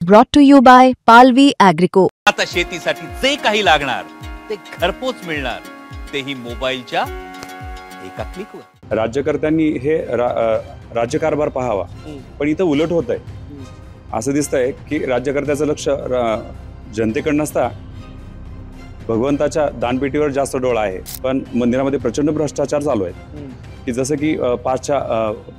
Brought to you by Palvi Agrico. आता शेतीसाठी जे काही लागणार ते घरपोच मिळणार, तेही मोबाईलच्या एका क्लिकवर। राज्यकर्त्यांनी हे राज्यकारभार पाहावा, पण इथं उलट होत आहे। असं दिसतंय की राज्यकर्त्याचं लक्ष जनतेकडे नसता भगवंताच्या दानपेटीवर जास्त डोळा आहे। पण मंदिरामध्ये प्रचंड भ्रष्टाचार चालू आहे की जसं की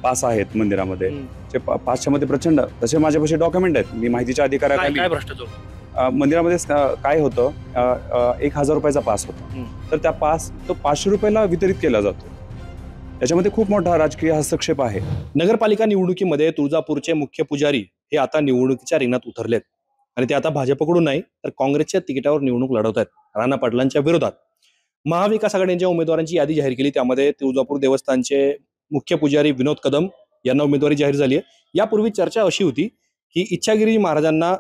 पास आहेत मंदिरामध्ये, जे पासच्या मध्ये प्रचंड, तसे माझ्यापाशी डॉक्युमेंट आहेत। मी माहितीच्या अधिकाऱ्याखाली काय भ्रष्टाचार मंदिरामध्ये काय होतं, 1000 रुपयाचा पास होता, तर त्या पास तो 500 रुपयाला वितरित केला जातो। याच्यामध्ये खूप मोठा राजकीय हस्तक्षेप आहे। नगरपालिका निवडणुकीमध्ये तुळजापूरचे मुख्य पुजारी हे आता निवडणुकीच्या रिंगणात उतरलेत आणि ते आता भाजपकडून नाही तर काँग्रेसच्या तिकिटावर निवडणूक लढवत आहेत राणा पाटलांच्या विरोधात। महाविकास आघाडीच्या उमेदवारांची यादी जाहीर केली, त्यामध्ये तुळजापूर देवस्थानचे मुख्य पुजारी विनोद कदम यांना उमेदवारी जाहीर झाली आहे। यापूर्वी चर्चा अशी होती की इच्छागिरी महाराजांना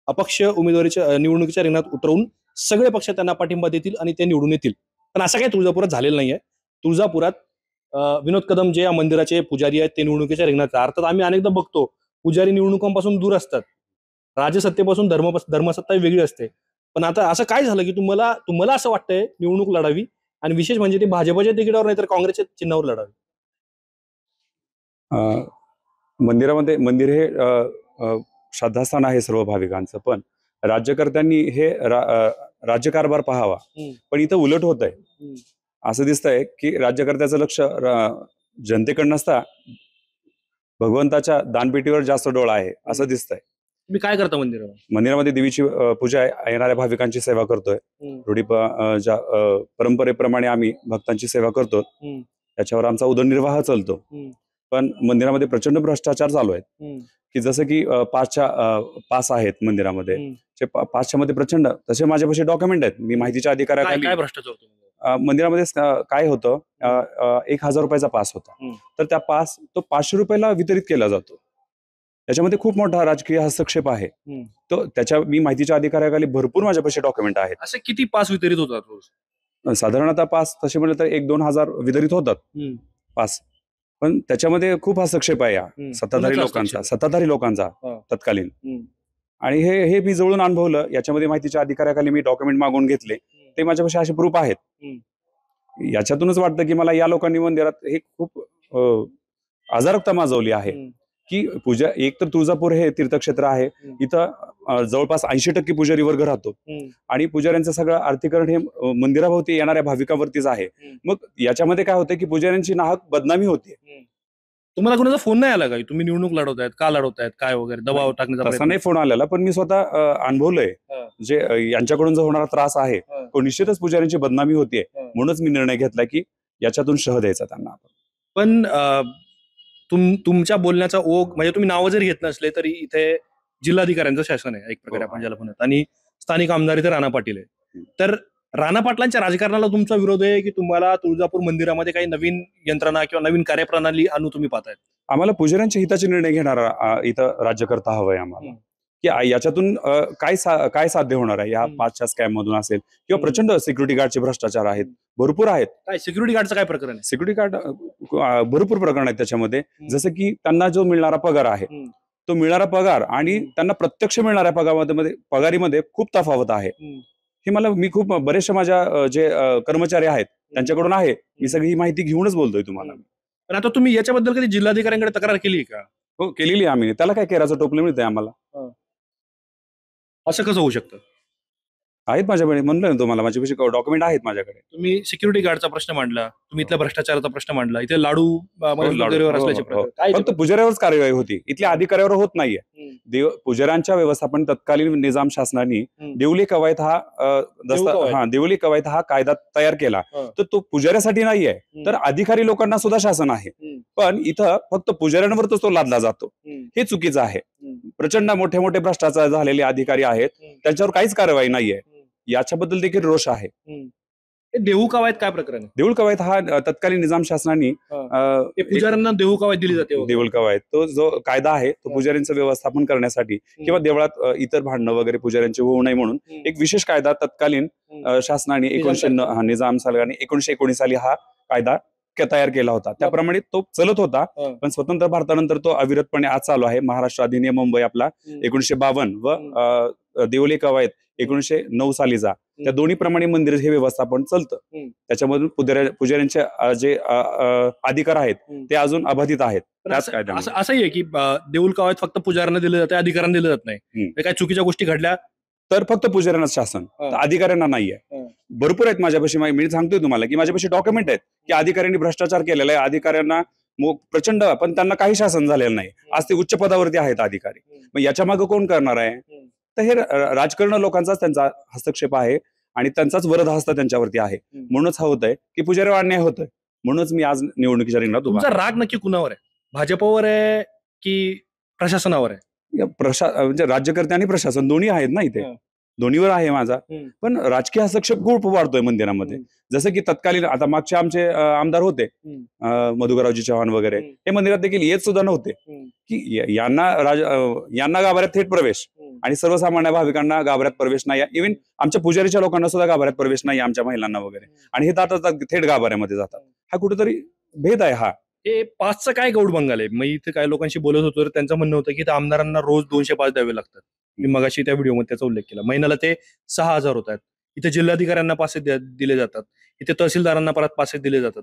अपक्ष उमेदवारीच्या निवडणुकीच्या रिंगणात उतरवून सगळे पक्ष त्यांना पाठिंबा देतील आणि ते निवडून येतील, पण असं काही तुळजापुरात झालेलं नाहीये। तुळजापुरात विनोद कदम जे या मंदिराचे पुजारी आहेत ते निवडणुकीच्या रिंगणात, अर्थात आम्ही अनेकदा बघतो पुजारी निवडणुकांपासून दूर असतात, राजसत्तेपासून धर्मसत्ता वेगळी असते, पण आता असं काय झालं की तुम्हाला असं वाटतंय निवडणूक लढावी आणि विशेष म्हणजे ते भाजपच्या तिकिटावर नाही तर काँग्रेसच्या चिन्हावर लढावी? मंदिर हे श्रद्धास्थान आहे सर्व भाविकांचं, पण राज्यकर्त्यांनी हे राज्यकारभार पाहावा, पण इथं उलट होत आहे। असं दिसतंय की राज्यकर्त्याचं लक्ष जनतेकडे नसता भगवंताच्या दानपेटीवर जास्त डोळा आहे, असं दिसतंय। मी काय करता मंदिरामध्ये देवीची पूजा आहे, येणाऱ्या भाविकांची सेवा करतोय। रूढी परंपरेप्रमाणे आम्ही भक्तांची सेवा करतो, त्याच्यावर आमचा उदरनिर्वाह चालतो। पण मंदिरामध्ये प्रचंड भ्रष्टाचार चालू आहेत की जसं की पास आहेत मंदिरामध्ये, जे पासच्या मध्ये प्रचंड, तसे माझ्यापाशी डॉक्युमेंट आहेत। मी माहितीच्या अधिकाऱ्याखाली काय भ्रष्टाचार मंदिरामध्ये काय होतं, 1000 रुपयाचा पास होता, तर त्या पास तो 500 रुपयाला वितरित केला जातो। याच्यामध्ये खूप मोठा राजकीय हस्तक्षेप आहे। तो मी माहितीच्या अधिकाऱ्याखाली भरपूर माझ्यापाशी डॉक्युमेंट आहेत। असे किती पास वितरित होतात रोज? साधारणतः पास तसे म्हणलं तर 1-2 हजार वितरित होतात पास, पण त्याच्यामध्ये खूप हस्तक्षेप आहे या सत्ताधारी लोकांचा तत्कालीन। आणि हे मी जवळून अनुभवलं। याच्यामध्ये माहितीच्या अधिकाऱ्याखाली मी डॉक्युमेंट मागवून घेतले, ते माझ्यापाशी असे प्रूफ आहेत। याच्यातूनच वाटतं की मला या लोकांनी मंदिरात हे खूप अजारकता माजवली आहे की पूजा, एक तर तुळजापूर हे तीर्थक्षेत्र आहे, इथं जवळपास 80% पुजारी वर्ग राहतो आणि पुजाऱ्यांचं सगळं आर्थिकरण हे मंदिराभोवती येणाऱ्या भाविकांवरतीच आहे। मग याच्यामध्ये काय होतं की पुजाऱ्यांची नाहक बदनामी होते। तुम्हाला कोणाचा फोन नाही आला का तुम्ही निवडणूक लढवतायत, का लढवतायत, काय वगैरे दबाव टाकण्याचा? तसा नाही फोन आलेला, पण मी स्वतः अनुभवलंय जे यांच्याकडून जो होणारा त्रास आहे तो निश्चितच पुजाऱ्यांची बदनामी होतीये। म्हणूनच मी निर्णय घेतला की याच्यातून शह द्यायचा त्यांना। पण तुमच्या बोलण्याचा ओघ म्हणजे तुम्ही नावं जरी घेत नसले तरी इथे जिल्हाधिकाऱ्यांचं शासन आहे एक प्रकारे आपण ज्याला म्हणत, आणि स्थानिक आमदार इथे राणा पाटील आहे। तर राणा पाटलांच्या राजकारणाला तुमचा विरोध आहे की तुम्हाला तुळजापूर मंदिरामध्ये काही नवीन यंत्रणा किंवा नवीन कार्यप्रणाली आणू तुम्ही पाहतायत? आम्हाला पुजाऱ्यांच्या हिताचे निर्णय घेणारा इथं राज्यकर्ता हवाय आम्हाला, की याच्यातून काय साध्य होणार आहे या 5च्या स्कॅम मधून असेल, किंवा प्रचंड सिक्युरिटी गार्डचे भ्रष्टाचार आहेत, भरपूर आहेत। काय सिक्युरिटी गार्डचं काय प्रकरण आहे? सिक्युरिटी गार्ड भरपूर प्रकरण आहेत त्याच्यामध्ये, जसं की त्यांना जो मिळणारा पगार आहे तो मिळणारा पगार आणि त्यांना प्रत्यक्ष मिळणाऱ्या पगारीमध्ये खूप तफावत आहे। मी खूप बरेचशा माझ्या जे कर्मचारी आहेत त्यांच्याकडून आहे, मी सगळी माहिती घेऊनच बोलतोय तुम्हाला। पण आता तुम्ही याच्याबद्दल कधी जिल्हाधिकाऱ्यांकडे तक्रार केली का? हो, केलेली आम्ही। त्याला काय केराचं टोपलं मिळतंय आम्हाला? असं कसं होऊ शकतं? आहेत माझ्याकडे, म्हणलं ना तुम्हाला, माझ्यापाशी डॉक्युमेंट आहेत माझ्याकडे। तुम्ही सिक्युरिटी गार्डचा प्रश्न मांडला, तुम्ही इथल्या भ्रष्टाचाराचा प्रश्न मांडला, इथे लाडू असल्याचे प्रकार, फक्त पुजाऱ्यावरच कारवाई होती, इथल्या अधिकाऱ्यावर होत नाहीये। पुजाऱ्यांच्या व्यवस्थापन तत्कालीन निजाम शासनाने देवली कवायत हा कायदा तयार केला, तर तो पुजाऱ्यासाठी नाहीये, तर अधिकारी लोकांना सुद्धा शासन आहे। पण इथं फक्त पुजाऱ्यांवरच तो लादला जातो, हे चुकीचं आहे। प्रचंड मोठे भ्रष्टाचार झालेले अधिकारी आहेत, त्यांच्यावर काहीच कारवाई नाहीये, याच्याबद्दल देखील रोष आहे। देहू कवायत काय प्रकरण? देऊळ कवायत हा तत्कालीन निजाम शासनाने पुजाऱ्यांना देहू कवायत दिली जाते। देऊळ कवायत तो जो कायदा आहे तो पुजाऱ्यांचं व्यवस्थापन करण्यासाठी किंवा देवळात इतर भांडणं वगैरे पुजाऱ्यांची होऊ नये म्हणून एक विशेष कायदा तत्कालीन शासनाने निजाम सालाने 1919 साली हा कायदा इतक्या तयार केला होता त्याप्रमाणे तो चलत होता. पण स्वतंत्र भारतानंतर तो अविरतपणे आज चालू आहे. महाराष्ट्र अधिनियम मुंबई आपला 1952 व देवले कवायत 1909 सालीचा, त्या दोन्ही प्रमाणे मंदिर हे व्यवस्थापन चालतं. त्याच्यामधून पुजाऱ्यांचे जे अधिकार आहेत ते अजून अबाधित आहेत. असंही आहे की देऊळ कवायत फक्त पुजाऱ्यांना दिलं जाते, अधिकाऱ्यांना दिलं जात नाही. काही चुकीच्या गोष्टी घडल्या तर फक्त पुजाऱ्यांना शासन, अधिकाऱ्यांना नाहीये. भरपूर आहेत माझ्यापाशी. मी सांगतोय तुम्हाला की माझ्यापाशी डॉक्युमेंट आहेत की अधिकाऱ्यांनी भ्रष्टाचार केलेला आहे. अधिकाऱ्यांना प्रचंड, पण त्यांना काही शासन झालेलं नाही. आज ते उच्च पदावरती आहेत अधिकारी. मग याच्या मागे कोण करणार आहे? तर हे राजकारण लोकांचाच त्यांचा हस्तक्षेप आहे आणि त्यांचाच वरद हस्त त्यांच्यावरती आहे. म्हणूनच हा होत आहे की पुजाऱ्यावर अन्याय होतोय. म्हणूनच मी आज निवडणुकीच्या रिंगणात उभा. तुमचा राग नक्की कुणावर आहे? भाजपवर आहे की प्रशासनावर आहे? म्हणजे राज्यकर्ते आणि प्रशासन दोन्ही आहेत ना इथे, दोन्हीवर आहे माझा. पण राजकीय हस्तक्षेप खूप वाढतोय मंदिरामध्ये. जसं की तत्कालीन आता मागचे आमचे आमदार होते मधुकररावजी चव्हाण वगैरे, हे मंदिरात देखील येत सुद्धा नव्हते की यांना गाभाऱ्यात थेट प्रवेश आणि सर्वसामान्य भाविकांना गाभाऱ्यात प्रवेश नाही. इव्हन आमच्या पुजारीच्या लोकांना सुद्धा गाभाऱ्यात प्रवेश नाही, आमच्या महिलांना वगैरे. आणि हे जातात थेट गाभाऱ्यामध्ये जातात. हा कुठेतरी भेद आहे. हा हे पाचचं काय गौड बंगाल आहे? मग इथे काही लोकांशी बोलत होतो, त्यांचं म्हणणं होतं की आमदारांना रोज 200 पास द्यावे लागतात. मी मगाशी त्या व्हिडिओमध्ये त्याचा उल्लेख केला. महिन्याला ते 6,000 होत आहेत. इथे जिल्हाधिकाऱ्यांना पासेस दिले जातात, इथे तहसीलदारांना परत पासेस दिले जातात.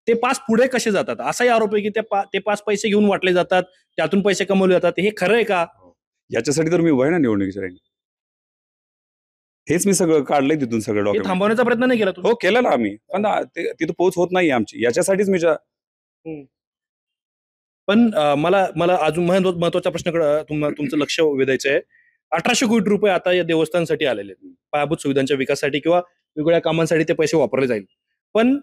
ते पास पुढे कसे जातात? असाही आरोप आहे की ते पास पैसे घेऊन वाटले जातात, त्यातून पैसे कमवले जातात. हे खरं आहे का? याच्यासाठी तर मी उभा आहे ना निवडणुकीच्या रिंगणात. हेच मी सगळं काढलंय तिथून सगळं डॉक्युमेंट. थांबवण्याचा प्रयत्न नाही केला? हो केला ना आम्ही, पण तिथं पोहोच होत नाही आमची. याच्यासाठीच मी पण मला अजून महत्वाच्या प्रश्नाकडे तुमचं लक्ष वेधायचं आहे. 1800 कोटी रुपये आता या देवस्थानासाठी आलेले आहेत. पायाभूत सुविधांच्या विकासासाठी किंवा वेगवेगळ्या कामांसाठी ते पैसे वापरले जाईल. पण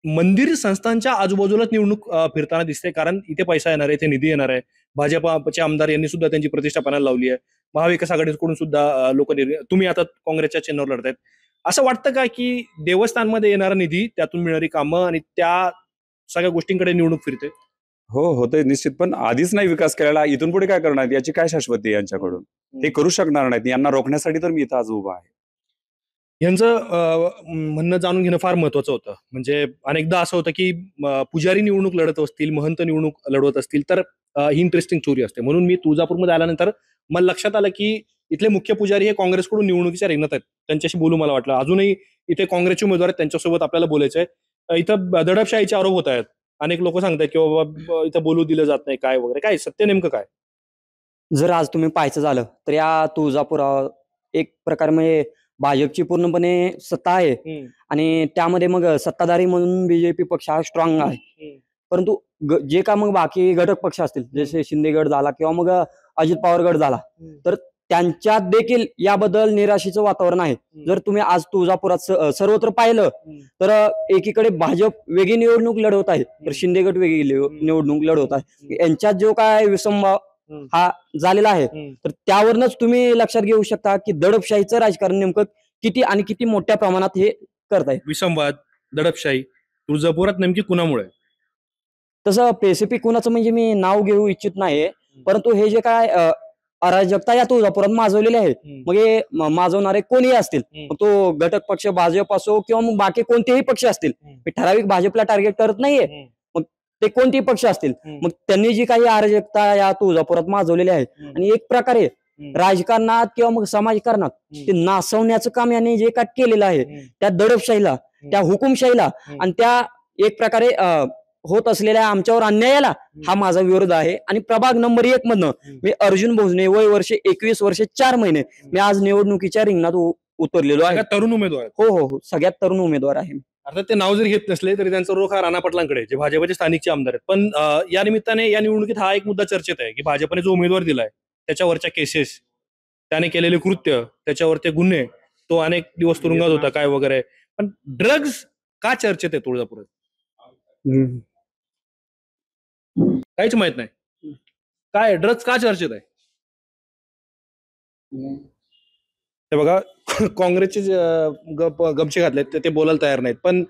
मंदिर संस्थांच्या आजूबाजूलाच निवडणूक फिरताना दिसते, कारण इथे पैसा येणार आहे, इथे निधी येणार आहे. भाजपचे आमदार यांनी सुद्धा त्यांची प्रतिष्ठा पणाला लावली आहे. महाविकास आघाडीकडून सुद्धा लोक, तुम्ही आता काँग्रेसच्या चिन्हावर लढतायत. असं वाटतं का की देवस्थानमध्ये येणारा निधी, त्यातून मिळणारी कामं आणि त्या सगळ्या गोष्टींकडे निवडणूक फिरते? हो, होतंय निश्चित. पण आधीच नाही विकास केलेला, इथून पुढे काय करणार? याची काय शाश्वती यांच्याकडून? ते करू शकणार नाहीत. यांना रोखण्यासाठी तर मी इथं आज उभा आहे. यांचं म्हणणं जाणून घेणं फार महत्वाचं होतं. म्हणजे अनेकदा असं होतं की पुजारी निवडणूक लढत असतील, महंत निवडणूक लढवत असतील तर ही इंटरेस्टिंग चोरी असते. म्हणून मी तुळजापूरमध्ये आल्यानंतर मला लक्षात आलं की इथले मुख्य पुजारी हे काँग्रेसकडून निवडणुकीच्या रिंगणात आहेत. त्यांच्याशी बोलू मला वाटलं. अजूनही इथे काँग्रेसचे उमेदवार आहेत, त्यांच्यासोबत आपल्याला बोलायचंय. इथं दडपशाहीचे आरोप होत आहेत. अनेक लोक सांगतात की बाबा इथं बोलू दिलं जात नाही, काय वगैरे. काय सत्य नेमकं काय? जर आज तुम्ही पाहायचं झालं तर या तुळजापुरावर एक प्रकारे म्हणजे भाजपची पूर्णपणे सत्ता आहे आणि त्यामध्ये मग सत्ताधारी म्हणून बीजेपी पक्ष हा स्ट्रॉंग आहे. परंतु जे का मग बाकी घटक पक्ष असतील, जसे शिंदे गट झाला किंवा मग अजित पवार गट झाला, तर त्यांच्यात देखील याबद्दल निराशेचं वातावरण आहे. जर तुम्ही आज तुळजापुरात सर्वत्र पाहिलं तर एकीकडे भाजप वेगळी निवडणूक लढवत आहे, तर शिंदे गट वेगळी निवडणूक लढवत आहे. यांच्यात जो काय विसंवाद हा झालेला आहे, तर त्यावरूनच तुम्ही लक्षात घेऊ शकता की दडपशाहीचं राजकारण नेमकं किती आणि किती मोठ्या प्रमाणात हे करत आहे. विसंवाद, दडपशाही तुळजापुरात नेमकी कुणामुळे? तसं स्पेसिफिक कुणाचं म्हणजे मी नाव घेऊ इच्छित नाही, परंतु हे जे काय अराजकता या तुळजापुरात माजवलेली आहे, मग हे माजवणारे कोणीही असतील, मग तो घटक पक्ष भाजप असो किंवा मग बाकी कोणतेही पक्ष असतील, ठराविक भाजपला टार्गेट करत नाहीये, मग ते कोणतेही पक्ष असतील, मग त्यांनी जी काही अराजकता या तुळजापुरात माजवलेली आहे आणि एक प्रकारे राजकारणात किंवा मग समाजकारणात ते नासवण्याचं काम यांनी जे काय केलेलं आहे, त्या दडपशाहीला, त्या हुकुमशाहीला आणि त्या एक प्रकारे होत असलेल्या आमच्यावर अन्यायाला हा माझा विरोध आहे. आणि प्रभाग नंबर 1 मधनं मी अर्जुन भोजने, वय वर्ष 21 वर्ष 4 महिने, मी आज निवडणुकीच्या रिंगणात उतरलेलो आहे. तरुण उमेदवार? हो, सगळ्यात तरुण उमेदवार आहे. अर्थात ते नाव जरी घेत नसले तरी त्यांचा रोख हा राणा पाटलांकडे, जे भाजपचे स्थानिकचे आमदार आहेत. पण या निमित्ताने या निवडणुकीत हा एक मुद्दा चर्चेत आहे की भाजपने जो उमेदवार दिलाय त्याच्यावरच्या केसेस, त्याने केलेले कृत्य, त्याच्यावरचे गुन्हे, तो अनेक दिवस तुरुंगात होता काय वगैरे. पण ड्रग्ज का चर्चेत आहे तुळजापुरात? काहीच माहित नाही. काय ड्रग्ज का चर्चेत आहे? ते बघा, काँग्रेसचे गमचे घातले ते बोलायला तयार नाहीत. पण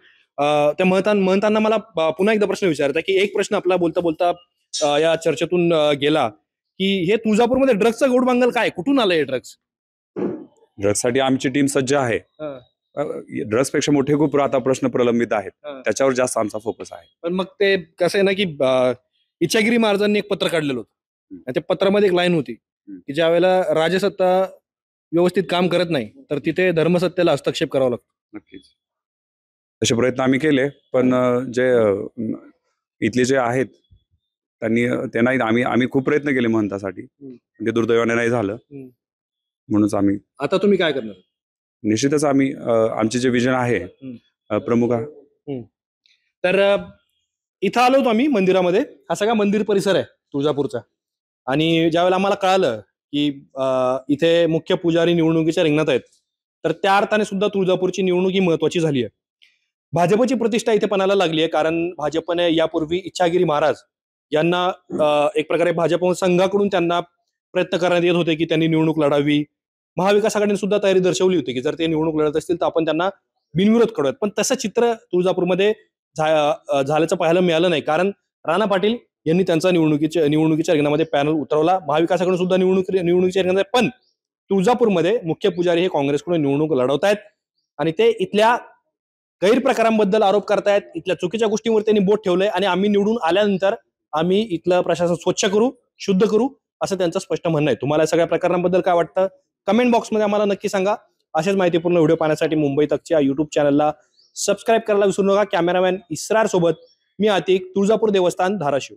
त्या महंतांना मला पुन्हा एकदा प्रश्न विचारायचा की एक प्रश्न आपला बोलता बोलता या चर्चेतून गेला की हे तुळजापूरमध्ये ड्रग्जचा गोडबांगल काय, कुठून आलंय ड्रग्ज? ड्रग्जसाठी आमची टीम सज्ज आहे. ड्रग्सपेक्षा मोठे खूप आता प्रश्न प्रलंबित आहेत, त्याच्यावर जास्त आमचा फोकस आहे. पण मग ते कसं आहे ना की इच्छागिरी महाराजांनी एक पत्र काढलेलं होतं आणि त्या पत्रामध्ये एक लाईन होती की ज्या वेळेला राजसत्ता व्यवस्थित काम करत नाही तर तिथे धर्मसत्तेला हस्तक्षेप करावा लागतो. नक्कीच तसे प्रयत्न आम्ही केले, पण जे इथले जे आहेत त्यांना आम्ही खूप प्रयत्न केले महंतासाठी, ते दुर्दैवाने नाही झालं. म्हणूनच आम्ही आता तुम्ही काय करणार? निश्चितच आम्ही आमचे जे विजन आहे प्रमुख तर इथं आलो होतो आम्ही मंदिरामध्ये. हा सगळा मंदिर परिसर आहे तुळजापूरचा. आणि ज्यावेळेला आम्हाला कळालं की इथे मुख्य पुजारी निवडणुकीच्या रिंगणात आहेत, तर त्या अर्थाने सुद्धा तुळजापूरची निवडणूक ही महत्वाची झाली आहे. भाजपची प्रतिष्ठा इथे पणाला लागली आहे, कारण भाजपने यापूर्वी इच्छागिरी महाराज यांना एक प्रकारे भाजप संघाकडून त्यांना प्रयत्न करण्यात येत होते की त्यांनी निवडणूक लढावी. महाविकास आघाडीने सुद्धा तयारी दर्शवली होती की जर ते निवडणूक लढत असतील तर आपण त्यांना बिनविरोध करूयात. पण तसं चित्र तुळजापूरमध्ये झाल्याचं पाहायला मिळालं नाही, कारण राणा पाटील यांनी त्यांचा निवडणुकीच्या रिंगणामध्ये पॅनल उतरवला. महाविकास आघाडी सुद्धा निवडणुकीच्या रिंगणात आहे, पण तुळजापूरमध्ये मुख्य पुजारी हे काँग्रेसकडून निवडणूक लढवतायत आणि ते इथल्या गैरप्रकारांबद्दल आरोप करतायत, इथल्या चुकीच्या गोष्टींवर त्यांनी बोट ठेवलंय आणि आम्ही निवडून आल्यानंतर आम्ही इथलं प्रशासन स्वच्छ करू, शुद्ध करू, असं त्यांचं स्पष्ट म्हणणं आहे. तुम्हाला या सगळ्या प्रकारांबद्दल काय वाटतं कमेंट बॉक्समध्ये आम्हाला नक्की सांगा. अशाच माहितीपूर्ण व्हिडिओ पाहण्यासाठी मुंबई तकच्या युट्यूब चॅनलला सबस्क्राईब करायला विसरू नका. कॅमेरामॅन इस्रार सोबत मी आतिक, तुळजापूर देवस्थान, धाराशिव.